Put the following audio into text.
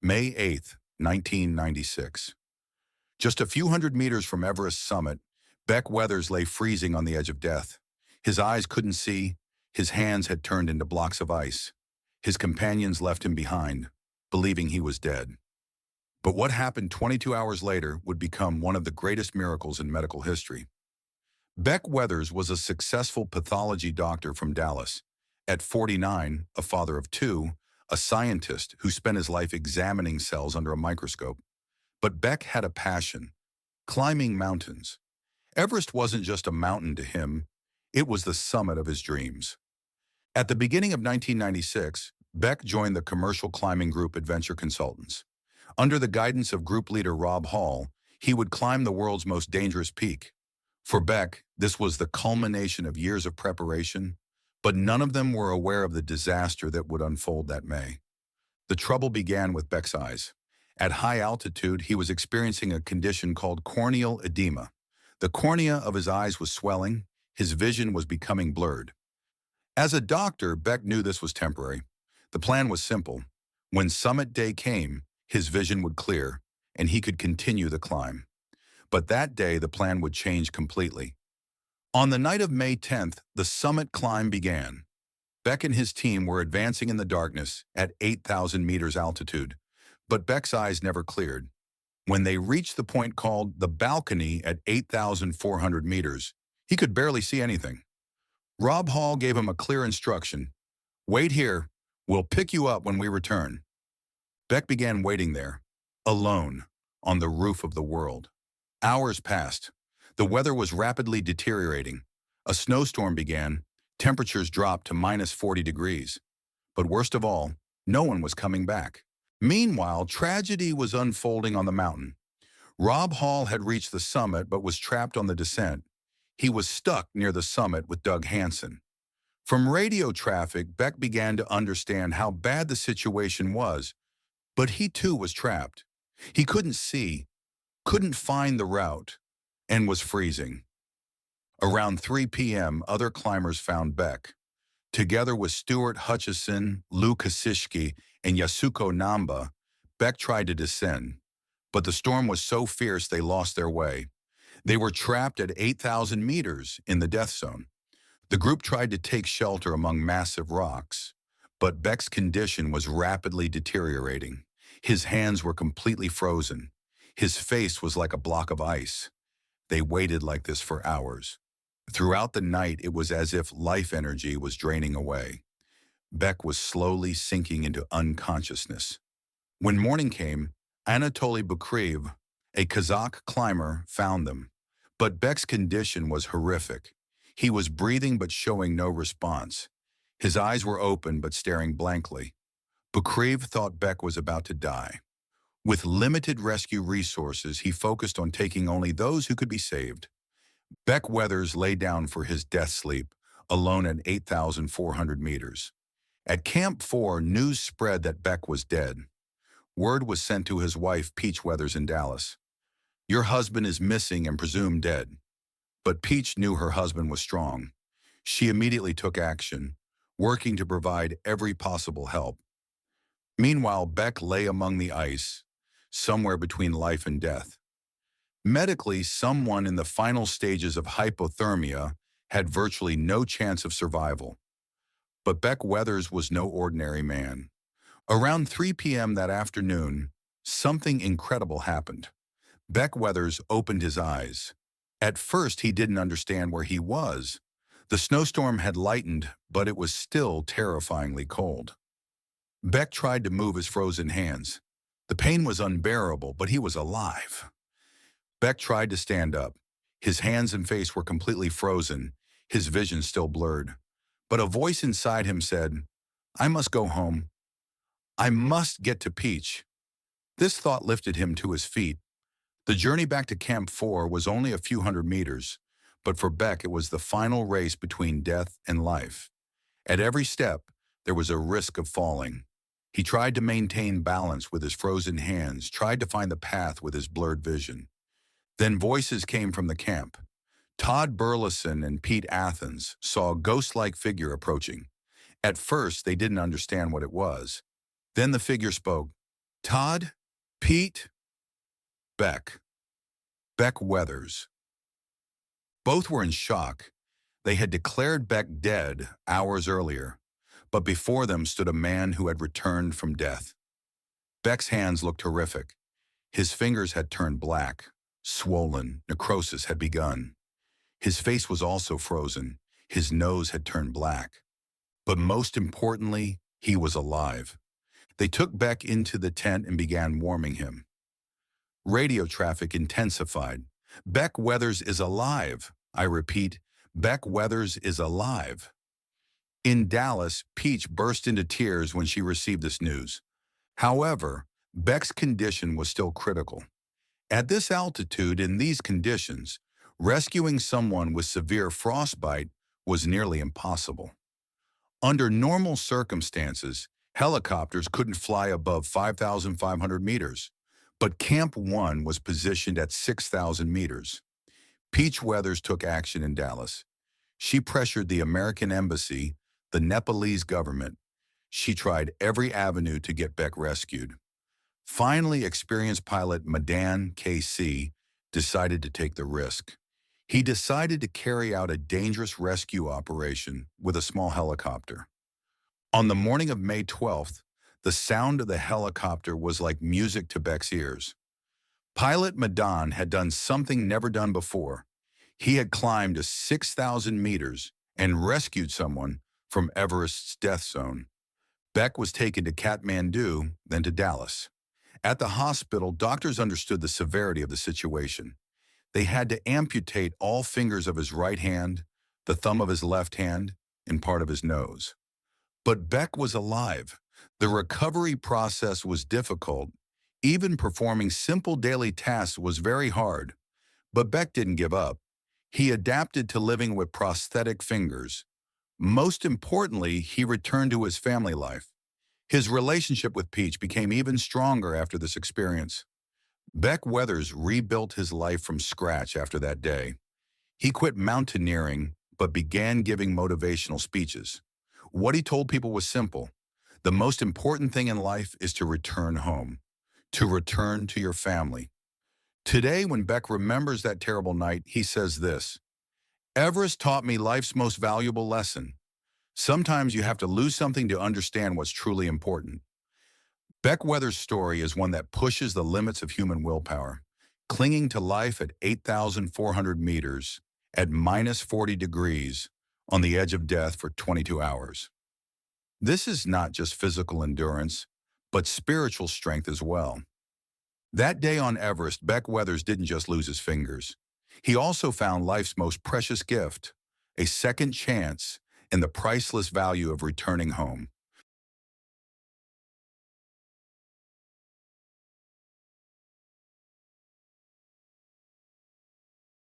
May 8th, 1996. Just a few hundred meters from Everest's summit, Beck Weathers lay freezing on the edge of death. His eyes couldn't see, his hands had turned into blocks of ice. His companions left him behind, believing he was dead. But what happened 22 hours later would become one of the greatest miracles in medical history. Beck Weathers was a successful pathology doctor from Dallas. At 49, a father of two, a scientist who spent his life examining cells under a microscope. But Beck had a passion: climbing mountains. Everest wasn't just a mountain to him, it was the summit of his dreams. At the beginning of 1996, Beck joined the commercial climbing group Adventure Consultants. Under the guidance of group leader Rob Hall, he would climb the world's most dangerous peak. For Beck, this was the culmination of years of preparation, but none of them were aware of the disaster that would unfold that May. The trouble began with Beck's eyes. At high altitude, he was experiencing a condition called corneal edema. The cornea of his eyes was swelling, his vision was becoming blurred. As a doctor, Beck knew this was temporary. The plan was simple. When summit day came, his vision would clear, and he could continue the climb. But that day, the plan would change completely. On the night of May 10th, the summit climb began. Beck and his team were advancing in the darkness at 8,000 meters altitude, but Beck's eyes never cleared. When they reached the point called the balcony at 8,400 meters, he could barely see anything. Rob Hall gave him a clear instruction: "Wait here, we'll pick you up when we return." Beck began waiting there, alone, on the roof of the world. Hours passed. The weather was rapidly deteriorating. A snowstorm began. Temperatures dropped to minus 40 degrees. But worst of all, no one was coming back. Meanwhile, tragedy was unfolding on the mountain. Rob Hall had reached the summit but was trapped on the descent. He was stuck near the summit with Doug Hansen. From radio traffic, Beck began to understand how bad the situation was, but he too was trapped. He couldn't see, couldn't find the route, and was freezing. Around 3 p.m., other climbers found Beck. Together with Stuart Hutchison, Lou Kasishki, and Yasuko Namba, Beck tried to descend. But the storm was so fierce they lost their way. They were trapped at 8,000 meters in the death zone. The group tried to take shelter among massive rocks, but Beck's condition was rapidly deteriorating. His hands were completely frozen. His face was like a block of ice. They waited like this for hours. Throughout the night, it was as if life energy was draining away. Beck was slowly sinking into unconsciousness. When morning came, Anatoly Bukrev, a Kazakh climber, found them. But Beck's condition was horrific. He was breathing but showing no response. His eyes were open but staring blankly. Bukrev thought Beck was about to die. With limited rescue resources, he focused on taking only those who could be saved. Beck Weathers lay down for his death sleep, alone at 8,400 meters. At Camp 4, news spread that Beck was dead. Word was sent to his wife, Peach Weathers, in Dallas. "Your husband is missing and presumed dead." But Peach knew her husband was strong. She immediately took action, working to provide every possible help. Meanwhile, Beck lay among the ice, somewhere between life and death. Medically, someone in the final stages of hypothermia had virtually no chance of survival. But Beck Weathers was no ordinary man. Around 3 p.m. that afternoon, something incredible happened. Beck Weathers opened his eyes. At first, he didn't understand where he was. The snowstorm had lightened, but it was still terrifyingly cold. Beck tried to move his frozen hands. The pain was unbearable, but he was alive. Beck tried to stand up. His hands and face were completely frozen, his vision still blurred. But a voice inside him said, "I must go home. I must get to Peach." This thought lifted him to his feet. The journey back to Camp 4 was only a few hundred meters, but for Beck it was the final race between death and life. At every step, there was a risk of falling. He tried to maintain balance with his frozen hands, tried to find the path with his blurred vision. Then voices came from the camp. Todd Burleson and Pete Athens saw a ghost-like figure approaching. At first, they didn't understand what it was. Then the figure spoke. Todd, Pete, Beck. Beck Weathers. Both were in shock. They had declared Beck dead hours earlier, but before them stood a man who had returned from death. Beck's hands looked horrific. His fingers had turned black, swollen, necrosis had begun. His face was also frozen. His nose had turned black. But most importantly, he was alive. They took Beck into the tent and began warming him. Radio traffic intensified. Beck Weathers is alive. I repeat, Beck Weathers is alive. In Dallas, Peach burst into tears when she received this news. However, Beck's condition was still critical. At this altitude, in these conditions, rescuing someone with severe frostbite was nearly impossible. Under normal circumstances, helicopters couldn't fly above 5,500 meters, but Camp 1 was positioned at 6,000 meters. Peach Weathers took action in Dallas. She pressured the American embassy, the Nepalese government. She tried every avenue to get Beck rescued. Finally, experienced pilot Madan KC decided to take the risk. He decided to carry out a dangerous rescue operation with a small helicopter. On the morning of May 12th, the sound of the helicopter was like music to Beck's ears. Pilot Madan had done something never done before. He had climbed to 6,000 meters and rescued someone from Everest's death zone. Beck was taken to Kathmandu, then to Dallas. At the hospital, doctors understood the severity of the situation. They had to amputate all fingers of his right hand, the thumb of his left hand, and part of his nose. But Beck was alive. The recovery process was difficult. Even performing simple daily tasks was very hard. But Beck didn't give up. He adapted to living with prosthetic fingers. Most importantly, he returned to his family life. His relationship with Peach became even stronger after this experience. Beck Weathers rebuilt his life from scratch after that day. He quit mountaineering, but began giving motivational speeches. What he told people was simple. The most important thing in life is to return home, to return to your family. Today, when Beck remembers that terrible night, he says this: Everest taught me life's most valuable lesson. Sometimes you have to lose something to understand what's truly important. Beck Weathers' story is one that pushes the limits of human willpower, clinging to life at 8,400 meters, at minus 40 degrees, on the edge of death for 22 hours. This is not just physical endurance, but spiritual strength as well. That day on Everest, Beck Weathers didn't just lose his fingers. He also found life's most precious gift, a second chance, and the priceless value of returning home.